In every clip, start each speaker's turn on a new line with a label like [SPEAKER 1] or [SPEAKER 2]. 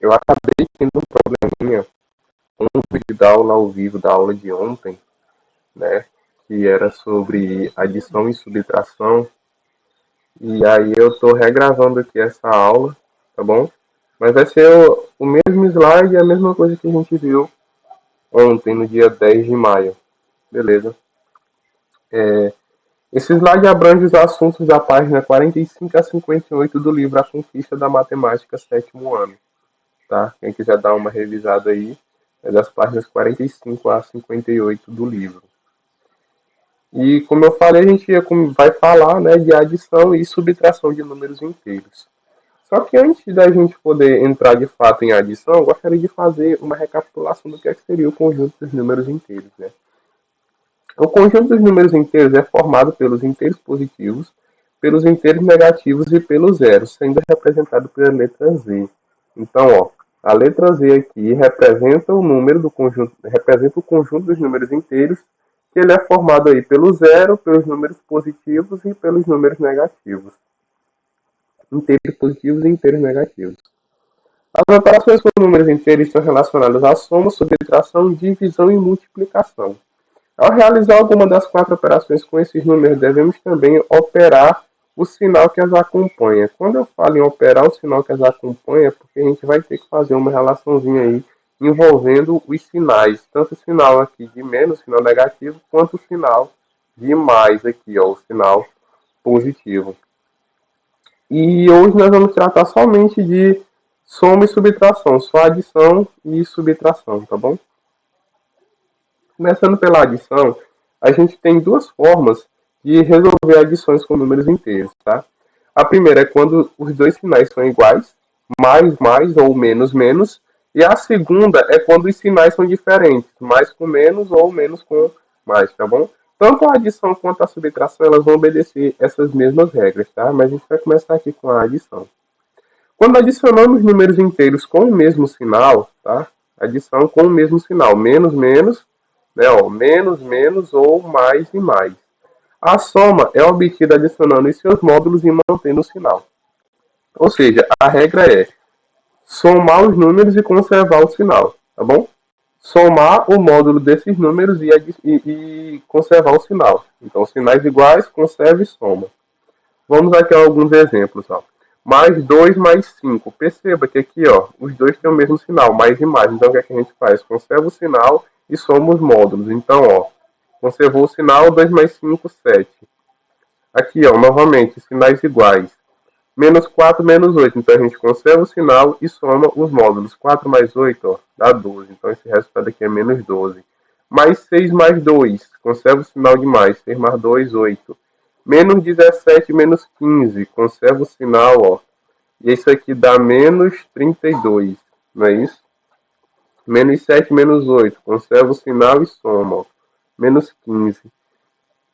[SPEAKER 1] eu acabei tendo um probleminha com o vídeo da aula ao vivo, da aula de ontem, né? Que era sobre adição e subtração. E aí eu estou regravando aqui essa aula, tá bom? Mas vai ser o mesmo slide e a mesma coisa que a gente viu ontem, no dia 10 de maio. Beleza? Esse slide abrange os assuntos da página 45 a 58 do livro A Conquista da Matemática, sétimo ano. Tá? Quem quiser dar uma revisada aí, é das páginas 45 a 58 do livro. E como eu falei, a gente vai falar, né, de adição e subtração de números inteiros. Só que antes da gente poder entrar de fato em adição, eu gostaria de fazer uma recapitulação do que, seria o conjunto dos números inteiros. Né? O conjunto dos números inteiros é formado pelos inteiros positivos, pelos inteiros negativos e pelos zeros, sendo representado pela letra Z. Então, ó, a letra Z aqui representa o número do conjunto, representa o conjunto dos números inteiros, que ele é formado aí pelo zero, pelos números positivos e pelos números negativos. Inteiros positivos e inteiros negativos. As operações com números inteiros estão relacionadas à soma, subtração, divisão e multiplicação. Ao realizar alguma das quatro operações com esses números, devemos também operar o sinal que as acompanha. Quando eu falo em operar o sinal que as acompanha, é porque a gente vai ter que fazer uma relaçãozinha aí envolvendo os sinais, tanto o sinal aqui de menos, o sinal negativo, quanto o sinal de mais aqui, ó, o sinal positivo. E hoje nós vamos tratar somente de soma e subtração, só adição e subtração, tá bom? Começando pela adição, a gente tem duas formas de resolver adições com números inteiros, tá? A primeira é quando os dois sinais são iguais, mais, mais ou menos, menos. E a segunda é quando os sinais são diferentes, mais com menos ou menos com mais, tá bom? Tanto a adição quanto a subtração, elas vão obedecer essas mesmas regras, tá? Mas a gente vai começar aqui com a adição. Quando adicionamos números inteiros com o mesmo sinal, tá? Adição com o mesmo sinal, menos, menos, né? Ó, menos, menos ou mais e mais. A soma é obtida adicionando os seus módulos e mantendo o sinal. Ou seja, a regra é somar os números e conservar o sinal, tá bom? Somar o módulo desses números e conservar o sinal. Então, sinais iguais, conserva e soma. Vamos aqui a alguns exemplos. Ó. Mais 2 mais 5. Perceba que aqui ó, os dois têm o mesmo sinal, mais e mais. Então, o que, é que a gente faz? Conserva o sinal e soma os módulos. Então, ó, conservou o sinal, 2 mais 5, 7. Aqui, ó, novamente, sinais iguais. Menos 4, menos 8. Então, a gente conserva o sinal e soma os módulos. 4 mais 8, ó, dá 12. Então, esse resultado aqui é menos 12. Mais 6 mais 2. Conserva o sinal de mais. 6 mais 2, 8. Menos 17, menos 15. Conserva o sinal, ó. E isso aqui dá menos 32. Não é isso? Menos 7, menos 8. Conserva o sinal e soma, ó. Menos 15.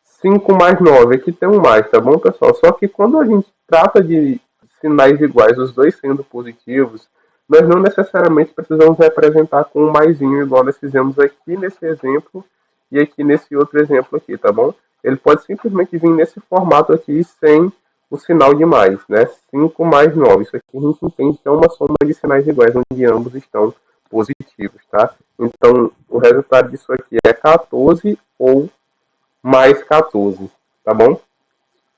[SPEAKER 1] 5 mais 9. Aqui tem um mais, tá bom, pessoal? Só que quando a gente trata de sinais iguais, os dois sendo positivos, nós não necessariamente precisamos representar com um maisinho, igual nós fizemos aqui nesse exemplo e aqui nesse outro exemplo aqui, tá bom? Ele pode simplesmente vir nesse formato aqui sem o sinal de mais, né? 5 mais 9. Isso aqui a gente entende que é uma soma de sinais iguais, onde ambos estão positivos, tá? Então, o resultado disso aqui é 14 ou mais 14, tá bom?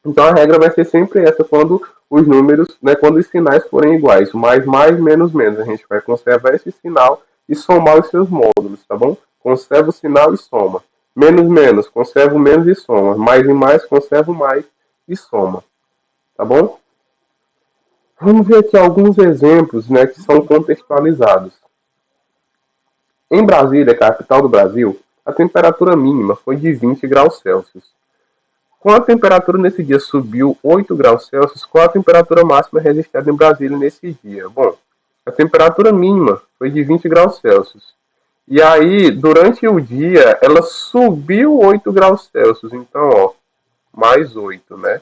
[SPEAKER 1] Então a regra vai ser sempre essa quando os números, né, quando os sinais forem iguais, mais, menos, menos. A gente vai conservar esse sinal e somar os seus módulos, tá bom? Conserva o sinal e soma. Menos, menos, conserva o menos e soma. Mais e mais, conserva o mais e soma, tá bom? Vamos ver aqui alguns exemplos, né, que são contextualizados. Em Brasília, capital do Brasil, a temperatura mínima foi de 20 graus Celsius. Quando a temperatura nesse dia subiu 8 graus Celsius, qual a temperatura máxima registrada em Brasília nesse dia? Bom, a temperatura mínima foi de 20 graus Celsius. E aí, durante o dia, ela subiu 8 graus Celsius. Então, ó, mais 8, né?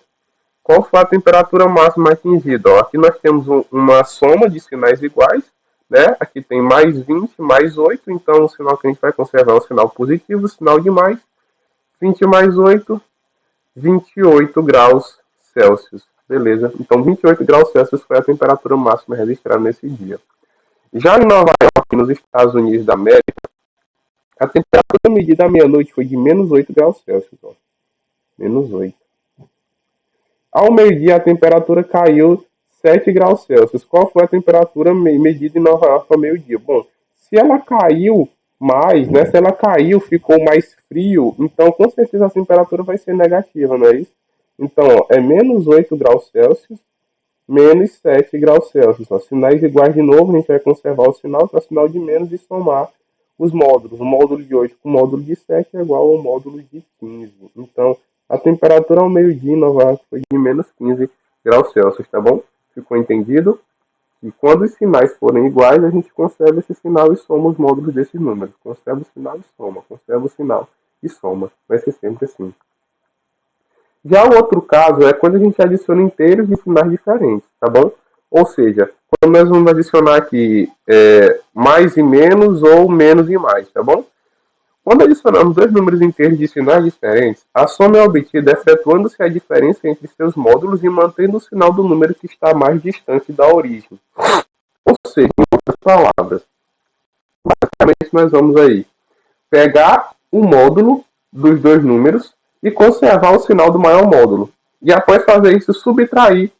[SPEAKER 1] Qual foi a temperatura máxima atingida? Ó, aqui nós temos uma soma de sinais iguais, né? Aqui tem mais 20, mais 8. Então, o sinal que a gente vai conservar é o sinal positivo, o sinal de mais. 20 mais 8, 28 graus Celsius. Beleza? Então, 28 graus Celsius foi a temperatura máxima registrada nesse dia. Já em Nova York, nos Estados Unidos da América, a temperatura medida à meia-noite foi de menos 8 graus Celsius. Ó. Menos 8. Ao meio-dia, a temperatura caiu 7 graus Celsius. Qual foi a temperatura medida em Nova York ao meio-dia? Bom, se ela caiu mais, né? Se ela caiu, ficou mais frio, então com certeza a temperatura vai ser negativa, não é isso? Então, ó, é menos 8 graus Celsius, menos 7 graus Celsius. Ó. Sinais iguais de novo, a gente vai conservar o sinal, que é o sinal de menos, e somar os módulos. O módulo de 8 com o módulo de 7 é igual ao módulo de 15. Então, a temperatura ao meio-dia em Nova York foi de menos 15 graus Celsius, tá bom? Ficou entendido? E quando os sinais forem iguais, a gente conserva esse sinal e soma os módulos desses números. Conserva o sinal e soma. Conserva o sinal e soma. Vai ser sempre assim. Já o outro caso é quando a gente adiciona inteiros de sinais diferentes, tá bom? Ou seja, quando nós vamos adicionar aqui mais e menos ou menos e mais, tá bom? Quando adicionamos dois números inteiros de sinais diferentes, a soma é obtida efetuando-se a diferença entre seus módulos e mantendo o sinal do número que está mais distante da origem. Ou seja, em outras palavras, basicamente nós vamos aí pegar o módulo dos dois números e conservar o sinal do maior módulo. E após fazer isso, subtrair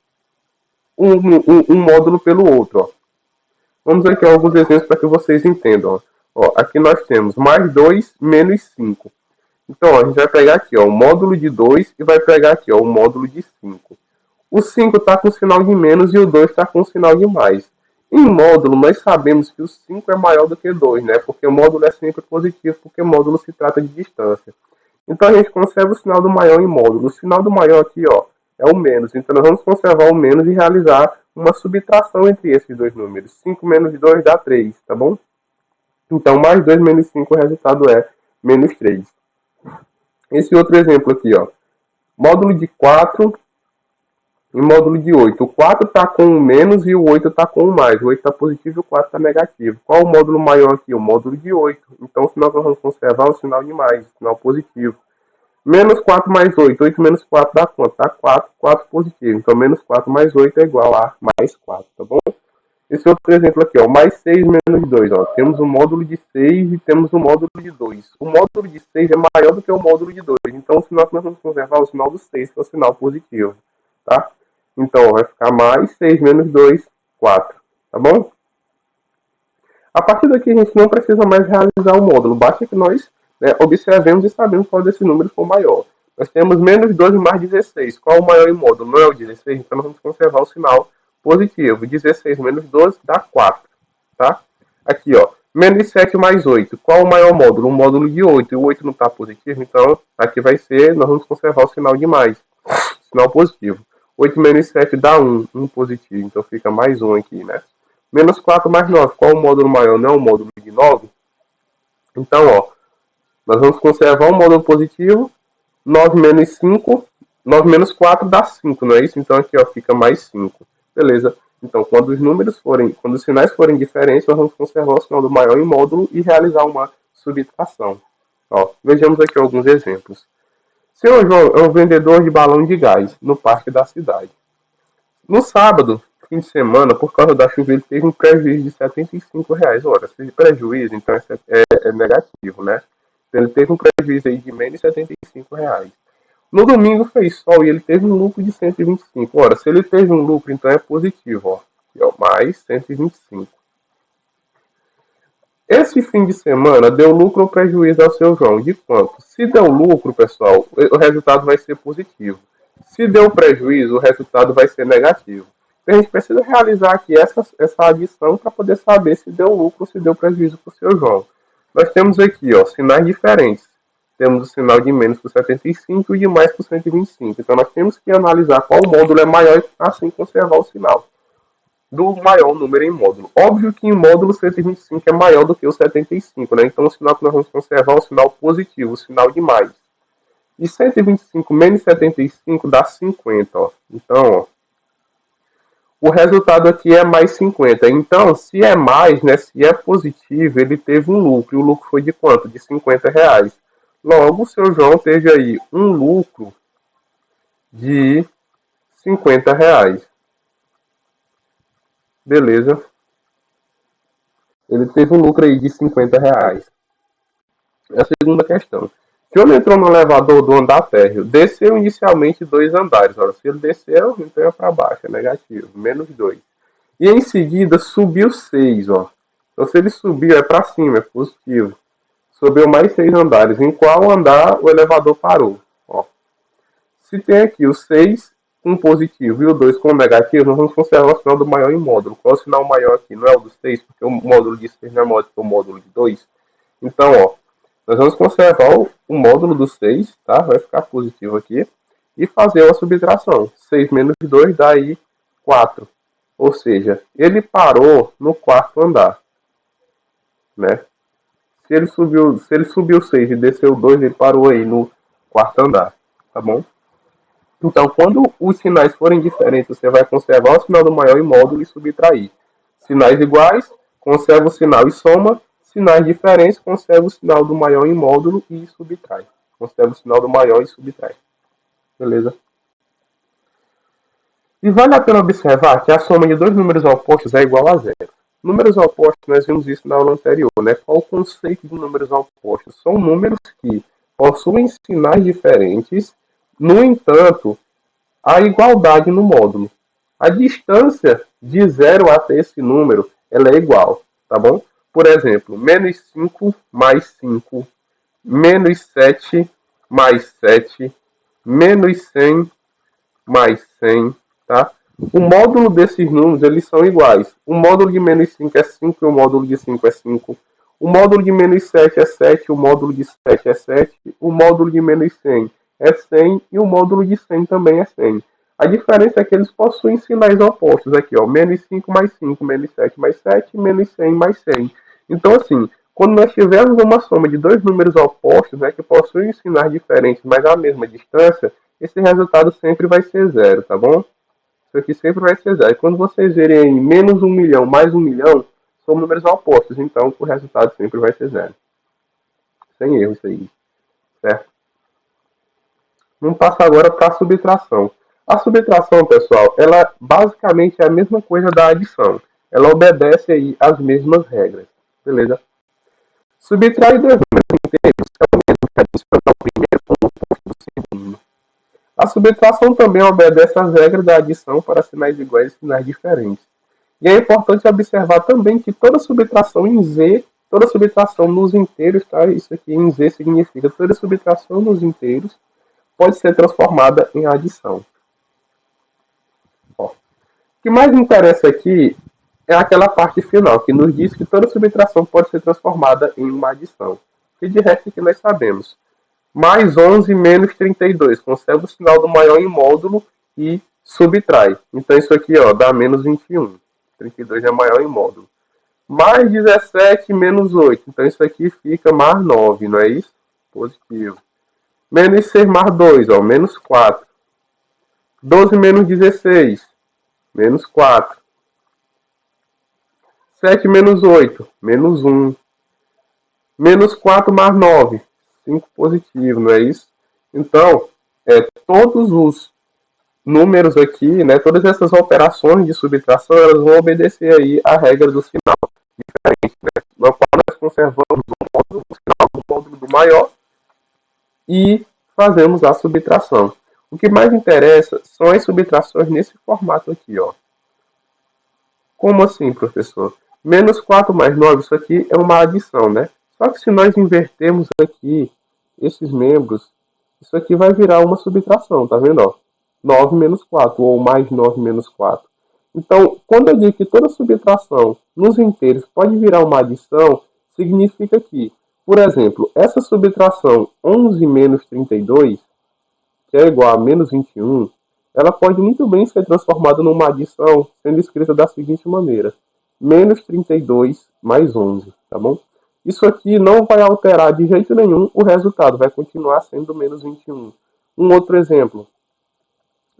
[SPEAKER 1] um módulo pelo outro. Ó. Vamos aqui a alguns exemplos para que vocês entendam. Ó, aqui nós temos mais 2 menos 5. Então, ó, a gente vai pegar aqui ó, o módulo de 2 e vai pegar aqui ó, o módulo de 5. O 5 está com sinal de menos e o 2 está com sinal de mais. Em módulo, nós sabemos que o 5 é maior do que 2, né? Porque o módulo é sempre positivo, porque o módulo se trata de distância. Então, a gente conserva o sinal do maior em módulo. O sinal do maior aqui ó, é o menos. Então, nós vamos conservar o menos e realizar uma subtração entre esses dois números. 5 menos 2 dá 3, tá bom? Então, mais 2 menos 5, o resultado é menos 3. Esse outro exemplo aqui, ó. Módulo de 4 e módulo de 8. O 4 está com o menos e o 8 está com o mais. O 8 está positivo e o 4 está negativo. Qual o módulo maior aqui? O módulo de 8. Então, se nós vamos conservar o sinal de mais, o sinal positivo. Menos 4 mais 8. 8 menos 4 dá quanto? Dá 4. 4 positivo. Então, menos 4 mais 8 é igual a mais 4, tá bom? Esse outro exemplo aqui, ó, mais 6 menos 2. Ó. Temos um módulo de 6 e temos um módulo de 2. O módulo de 6 é maior do que o módulo de 2. Então, o sinal que nós vamos conservar é o sinal do 6, que é o sinal positivo. Tá? Então, vai ficar mais 6 menos 2, 4. Tá bom? A partir daqui, a gente não precisa mais realizar o módulo. Basta que nós observemos e sabemos qual desses números for maior. Nós temos menos 12 mais 16. Qual o maior em módulo? Não é o 16, então nós vamos conservar o sinal positivo. 16 menos 12 dá 4. Tá? Aqui, ó. Menos 7 mais 8. Qual o maior módulo? O módulo de 8. E o 8 não está positivo, então aqui vai ser, nós vamos conservar o sinal de mais. Sinal positivo. 8 menos 7 dá 1. 1 positivo. Então fica mais 1 aqui, né? Menos 4 mais 9. Qual o módulo maior? Não é o módulo de 9? Então, ó. Nós vamos conservar o módulo positivo. 9 menos 5. 9 menos 4 dá 5, não é isso? Então aqui, ó, fica mais 5. Beleza? Então, quando os sinais forem diferentes, nós vamos conservar o sinal do maior em módulo e realizar uma subtração. Ó, vejamos aqui alguns exemplos. Senhor João é um vendedor de balão de gás no parque da cidade. No sábado, fim de semana, por causa da chuva, ele teve um prejuízo de R$ 75. Ora, esse prejuízo, então, é negativo, né? Então, ele teve um prejuízo aí de menos R$ 75. No domingo fez sol e ele teve um lucro de 125. Ora, se ele teve um lucro, então é positivo, ó. Aqui, ó, mais 125. Esse fim de semana deu lucro ou prejuízo ao seu João? De quanto? Se deu lucro, pessoal, o resultado vai ser positivo. Se deu prejuízo, o resultado vai ser negativo. Então, a gente precisa realizar aqui essa adição para poder saber se deu lucro ou se deu prejuízo para o seu João. Nós temos aqui ó, sinais diferentes. Temos o sinal de menos por 75 e de mais por 125. Então, nós temos que analisar qual módulo é maior e assim conservar o sinal do maior número em módulo. Óbvio que em módulo 125 é maior do que o 75, né? Então o sinal que nós vamos conservar é o sinal positivo, o sinal de mais. E 125 menos 75 dá 50, ó. Então, ó, o resultado aqui é mais 50. Então, se é mais, né, se é positivo, ele teve um lucro. E o lucro foi de quanto? De R$ 50. Logo, o seu João teve aí um lucro de R$ 50. Beleza? Ele teve um lucro aí de R$ 50. É a segunda questão. John entrou no elevador do andar térreo. Desceu inicialmente 2 andares. Ora, se ele desceu, então é para baixo, é negativo, -2. E em seguida subiu 6. Ó. Então se ele subiu é para cima, é positivo. Subiu mais 6 andares. Em qual andar o elevador parou? Ó. Se tem aqui o 6 com positivo e o 2 com negativo, nós vamos considerar o sinal do maior em módulo. Qual é o sinal maior aqui? Não é o do 6, porque o módulo de 6 não é maior que o módulo de 2. Então, ó, nós vamos conservar o módulo do 6, tá? Vai ficar positivo aqui. E fazer uma subtração. 6 menos 2 dá aí 4. Ou seja, ele parou no quarto andar. Né? Se ele subiu 6 e desceu 2, ele parou aí no quarto andar. Tá bom? Então, quando os sinais forem diferentes, você vai conservar o sinal do maior em módulo e subtrair. Sinais iguais, conserva o sinal e soma. Sinais diferentes, conserva o sinal do maior em módulo e subtrai. Conserva o sinal do maior e subtrai. Beleza? E vale a pena observar que a soma de dois números opostos é igual a zero. Números opostos, nós vimos isso na aula anterior, né? Qual o conceito de números opostos? São números que possuem sinais diferentes, no entanto, há igualdade no módulo. A distância de 0 até esse número, ela é igual, tá bom? Por exemplo, -5 mais 5, -7 mais 7, -100 mais 100, tá? O módulo desses números, eles são iguais. O módulo de -5 é 5 e o módulo de 5 é 5. O módulo de -7 é 7, o módulo de 7 é 7. O módulo de -100 é 100 e o módulo de 100 também é 100. A diferença é que eles possuem sinais opostos aqui, ó. -5 mais 5, -7 mais 7, -100 mais 100. Então, assim, quando nós tivermos uma soma de dois números opostos, né, que possuem sinais diferentes, mas a mesma distância, esse resultado sempre vai ser zero, tá bom? Isso aqui sempre vai ser zero. E quando vocês verem aí -1 milhão mais 1 milhão, são números opostos, então o resultado sempre vai ser zero. Sem erro isso aí, certo? Vamos passar agora para a subtração. A subtração, pessoal, ela basicamente é a mesma coisa da adição. Ela obedece aí às mesmas regras, beleza? Subtrair dois números inteiros é o mesmo que adicionar o primeiro com o oposto do segundo. A subtração também obedece às regras da adição para sinais iguais e sinais diferentes. E é importante observar também que toda subtração em Z, toda subtração nos inteiros, tá? Isso aqui em Z significa toda subtração nos inteiros pode ser transformada em adição. Ó. O que mais interessa aqui é aquela parte final, que nos diz que toda subtração pode ser transformada em uma adição. E de resto que nós sabemos. Mais 11 menos 32. Conserva o sinal do maior em módulo e subtrai. Então isso aqui ó, dá menos 21. 32 é maior em módulo. Mais 17 menos 8. Então isso aqui fica mais 9, não é isso? Positivo. Menos 6 mais 2, ó, menos 4. 12 menos 16, menos 4. 7 menos 8, menos 1. Menos 4 mais 9, 5 positivo, não é isso? Então, todos os números aqui, né, todas essas operações de subtração, elas vão obedecer aí a regra do sinal diferente, né? No qual nós conservamos o sinal do módulo do maior e fazemos a subtração. O que mais interessa são as subtrações nesse formato aqui, ó. Como assim, professor? Menos 4 mais 9, isso aqui é uma adição, né? Só que se nós invertermos aqui esses membros, isso aqui vai virar uma subtração, tá vendo? Ó? 9 menos 4, ou mais 9 menos 4. Então, quando eu digo que toda subtração nos inteiros pode virar uma adição, significa que, por exemplo, essa subtração 11 menos 32, que é igual a menos 21, ela pode muito bem ser transformada numa adição, sendo escrita da seguinte maneira: menos 32 mais 11, tá bom? Isso aqui não vai alterar de jeito nenhum o resultado, vai continuar sendo menos 21. Um outro exemplo: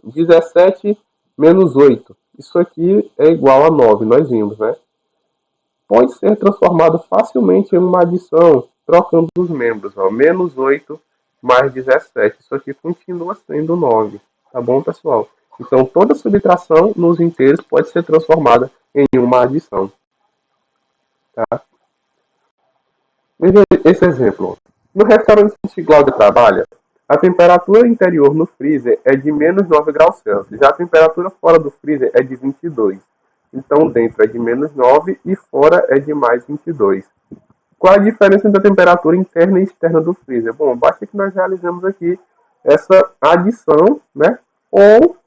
[SPEAKER 1] 17 menos 8. Isso aqui é igual a 9, nós vimos, né? Pode ser transformado facilmente em uma adição, trocando os membros, ó. Menos 8 mais 17. Isso aqui continua sendo 9. Tá bom, pessoal? Então, toda subtração nos inteiros pode ser transformada em uma adição. tá? Veja esse exemplo. No restaurante que Cláudia trabalha, a temperatura interior no freezer é de menos 9 graus Celsius. Já a temperatura fora do freezer é de 22. Então, dentro é de menos 9 e fora é de mais 22. Qual a diferença entre a temperatura interna e externa do freezer? Bom, basta que nós realizemos aqui essa adição, né? Ou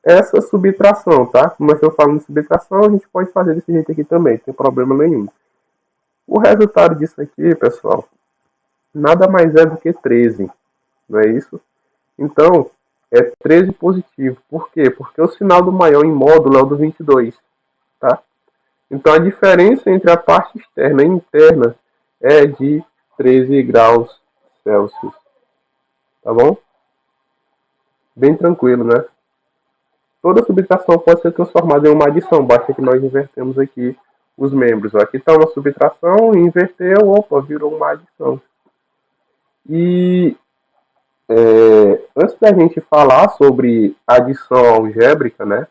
[SPEAKER 1] essa subtração, tá? Como eu estou falando de subtração, a gente pode fazer desse jeito aqui também, não tem problema nenhum. O resultado disso aqui, pessoal, nada mais é do que 13, não é isso? Então, é 13 positivo. Por quê? Porque o sinal do maior em módulo é o do 22, tá? Então, a diferença entre a parte externa e interna é de 13 graus Celsius, tá bom? Bem tranquilo, né? Toda subtração pode ser transformada em uma adição, basta que nós invertemos aqui os membros. Aqui está uma subtração, inverteu, opa, virou uma adição. E antes da gente falar sobre adição algébrica, né,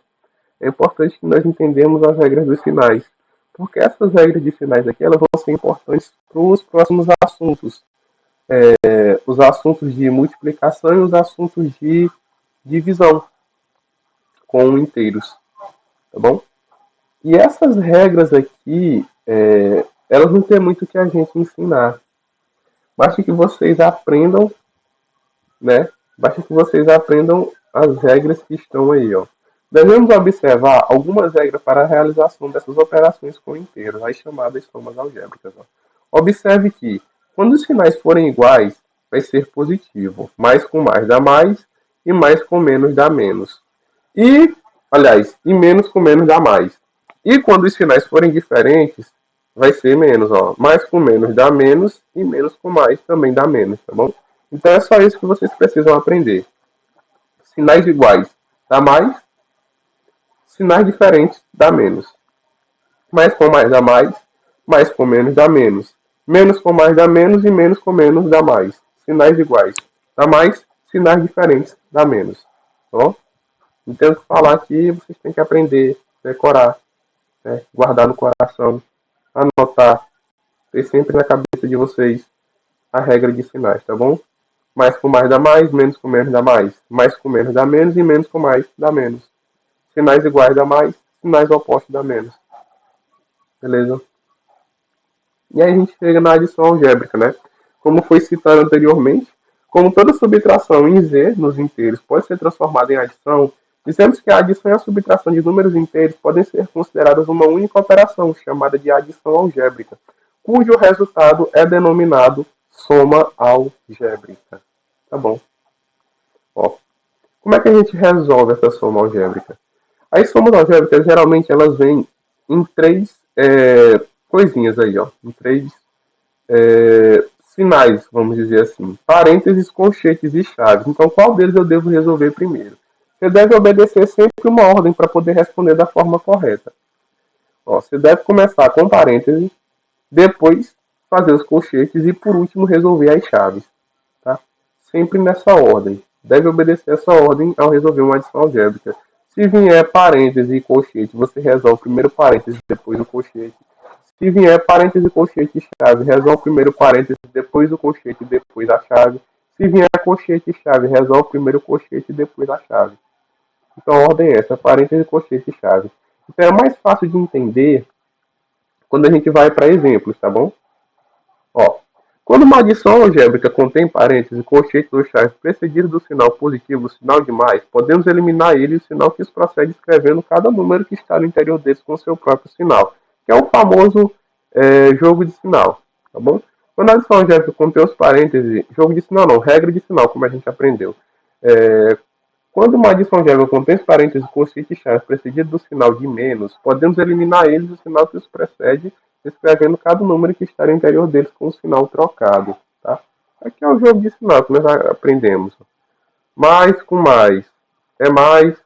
[SPEAKER 1] é importante que nós entendamos as regras dos sinais. Porque essas regras de sinais aqui elas vão ser importantes para os próximos assuntos. Os assuntos de multiplicação e os assuntos de divisão com inteiros. Tá bom? E essas regras aqui, elas não tem muito que a gente ensinar. Basta que vocês aprendam, né? Basta que vocês aprendam as regras que estão aí, ó. Devemos observar algumas regras para a realização dessas operações com inteiros, as chamadas somas algébricas. Ó. Observe que, quando os sinais forem iguais, vai ser positivo. Mais com mais dá mais, e mais com menos dá menos. E menos com menos dá mais. E quando os sinais forem diferentes, vai ser menos, ó. Mais com menos dá menos e menos com mais também dá menos, tá bom? Então é só isso que vocês precisam aprender. Sinais iguais dá mais, sinais diferentes dá menos. Mais com mais dá mais com menos dá menos. Menos com mais dá menos e menos com menos dá mais. Sinais iguais dá mais, sinais diferentes dá menos. Tá bom? Não tenho que falar aqui, vocês têm que aprender, decorar, né? Guardar no coração, anotar, ter sempre na cabeça de vocês a regra de sinais, tá bom? Mais com mais dá mais, menos com menos dá mais. Mais com menos dá menos e menos com mais dá menos. Sinais iguais dá mais, sinais opostos dá menos. Beleza? E aí a gente chega na adição algébrica, né? Como foi citado anteriormente, como toda subtração em Z nos inteiros pode ser transformada em adição, dizemos que a adição e a subtração de números inteiros podem ser consideradas uma única operação, chamada de adição algébrica, cujo resultado é denominado soma algébrica. Tá bom. Ó, como é que a gente resolve essa soma algébrica? As somas algébricas, geralmente, elas vêm em três coisinhas aí, ó. Em três sinais, vamos dizer assim. Parênteses, colchetes e chaves. Então, qual deles eu devo resolver primeiro? Você deve obedecer sempre uma ordem para poder responder da forma correta. Ó, você deve começar com parênteses, depois fazer os colchetes e, por último, resolver as chaves. Tá? Sempre nessa ordem. Deve obedecer essa ordem ao resolver uma adição algébrica. Se vier parêntese e colchete, você resolve primeiro parêntese, depois o colchete. Se vier parêntese, colchete e chave, resolve primeiro parêntese, depois o colchete e depois a chave. Se vier colchete e chave, resolve primeiro o colchete e depois a chave. Então a ordem é essa, parêntese, colchete e chave. Então é mais fácil de entender quando a gente vai para exemplos, tá bom? Ó, quando uma adição algébrica contém parênteses, colchete ou chave precedido do sinal positivo, o sinal de mais, podemos eliminar ele e o sinal que os procede escrevendo cada número que está no interior deles com seu próprio sinal, que é o famoso jogo de sinal, tá bom? Quando a adição algébrica contém os parênteses, jogo de sinal não, regra de sinal, como a gente aprendeu. Quando uma adição algébrica contém os parênteses, colchete e chave precedido do sinal de menos, podemos eliminar eles e o sinal que os precede escrevendo cada número que está no interior deles com o sinal trocado. Tá? Aqui é o jogo de sinal que nós aprendemos. Mais com mais é mais.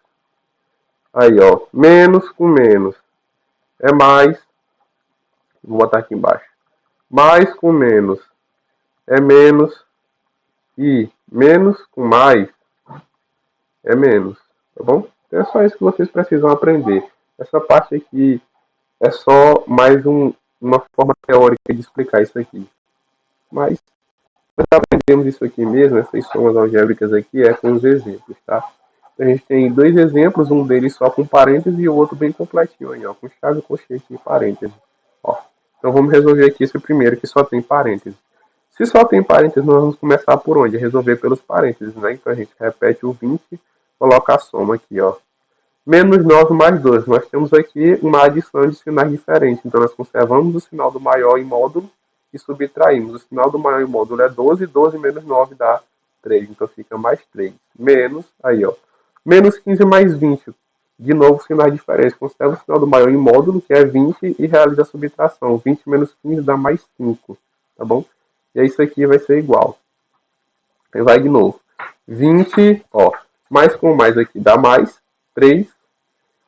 [SPEAKER 1] Aí, ó. Menos com menos é mais. Vou botar aqui embaixo. Mais com menos é menos. E menos com mais é menos. Tá bom? Então é só isso que vocês precisam aprender. Essa parte aqui é só mais um uma forma teórica de explicar isso aqui. Mas nós aprendemos isso aqui mesmo, essas somas algébricas aqui, com os exemplos, tá? A gente tem dois exemplos, um deles só com parênteses e o outro bem completinho aí, ó, com chave, colchete e parênteses. Ó. Então vamos resolver aqui esse primeiro que só tem parênteses. Se só tem parênteses, nós vamos começar por onde? Resolver pelos parênteses, né? Então a gente repete o 20, coloca a soma aqui, ó. Menos 9 mais 12. Nós temos aqui uma adição de sinais diferentes. Então nós conservamos o sinal do maior em módulo e subtraímos. O sinal do maior em módulo é 12, 12 menos 9 dá 3. Então fica mais 3. Menos, aí ó. Menos 15 mais 20. De novo, sinais diferentes. Conserva o sinal do maior em módulo, que é 20, e realiza a subtração. 20 menos 15 dá mais 5. Tá bom? E aí isso aqui vai ser igual. Aí vai de novo. 20, ó. Mais com mais aqui dá mais 3.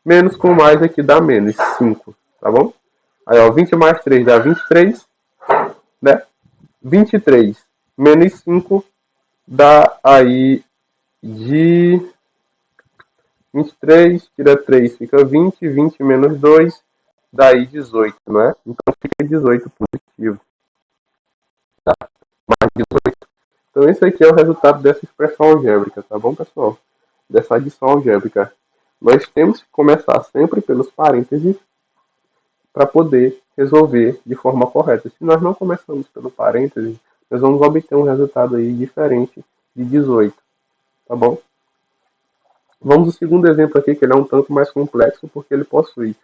[SPEAKER 1] Menos com mais aqui dá menos 5. Tá bom? Aí, ó. 20 mais 3 dá 23. Né? 23 menos 5 dá aí de 23, tira 3, fica 20, 20 menos 2, dá aí 18, não é? Então fica 18 positivo. Tá? Mais 18. Então esse aqui é o resultado dessa expressão algébrica, tá bom, pessoal? Dessa adição algébrica. Nós temos que começar sempre pelos parênteses para poder resolver de forma correta. Se nós não começamos pelo parênteses, nós vamos obter um resultado aí diferente de 18, tá bom? Vamos ao segundo exemplo aqui, que ele é um tanto mais complexo, porque ele possui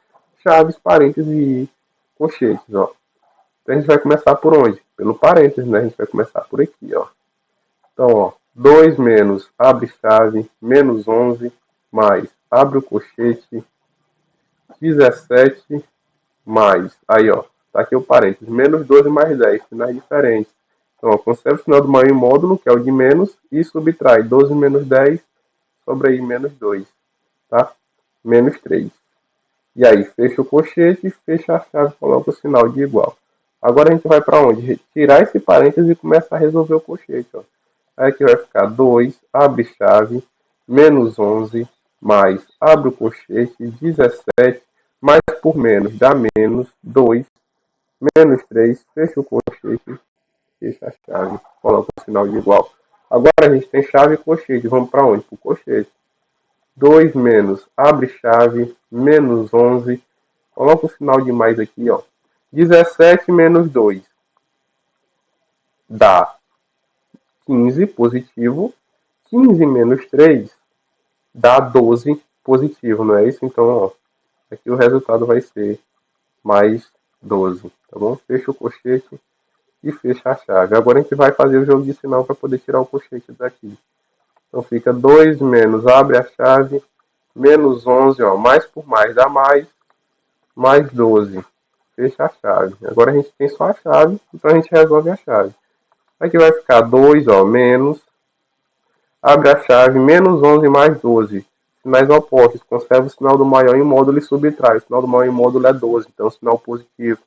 [SPEAKER 1] chaves, parênteses e colchetes, ó. Então a gente vai começar por onde? Pelo parênteses, né? A gente vai começar por aqui, ó. Então, ó, 2 menos, abre chave, menos 11, mais, abre o colchete, 17, mais, aí, ó, tá aqui o parênteses, menos 12 mais 10, sinais diferentes. Então, ó, conserva o sinal do maior em módulo, que é o de menos, e subtrai 12 menos 10, sobra aí menos 2, tá? Menos 3. E aí, fecha o colchete, fecha a chave, coloca o sinal de igual. Agora a gente vai para onde? Retirar esse parênteses e começar a resolver o colchete, ó. Aí aqui vai ficar 2, abre chave, menos 11, mais, abre o colchete, 17, mais por menos, dá menos, 2, menos 3, fecha o colchete, fecha a chave, coloca o sinal de igual. Agora a gente tem chave e colchete, vamos para onde? Para o colchete. 2 menos, abre chave, menos 11, coloca o sinal de mais aqui, ó. 17 menos 2 dá 15 positivo. 15 menos 3 dá 12 positivo, não é isso? Então, ó, aqui o resultado vai ser mais 12, tá bom? Fecha o colchete e fecha a chave. Agora a gente vai fazer o jogo de sinal para poder tirar o colchete daqui. Então fica 2 menos, abre a chave, menos 11, ó, mais por mais dá mais 12. Fecha a chave. Agora a gente tem só a chave, então a gente resolve a chave. Aqui vai ficar 2, ó, menos, abre a chave, menos 11 mais 12. Sinais opostos, conserva o sinal do maior em módulo e subtrai. O sinal do maior em módulo é 12, então o sinal positivo.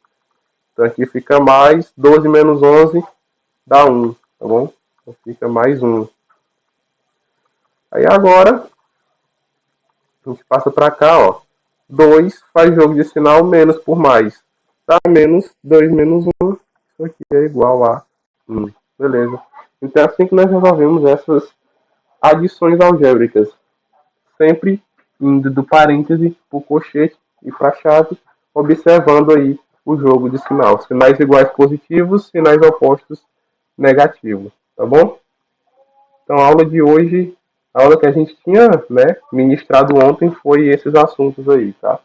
[SPEAKER 1] Então aqui fica mais, 12 menos 11 dá 1, tá bom? Então fica mais 1. Aí agora, a gente passa para cá, ó. 2 faz jogo de sinal, menos por mais. Dá menos 2 menos 1. Isso aqui é igual a 1. Beleza. Então é assim que nós resolvemos essas adições algébricas. Sempre indo do parêntese para o colchete e para a chave, observando aí o jogo de sinal. Sinais iguais positivos, sinais opostos negativos. Tá bom? Então a aula de hoje, a aula que a gente tinha, né, ministrado ontem foi esses assuntos aí, tá?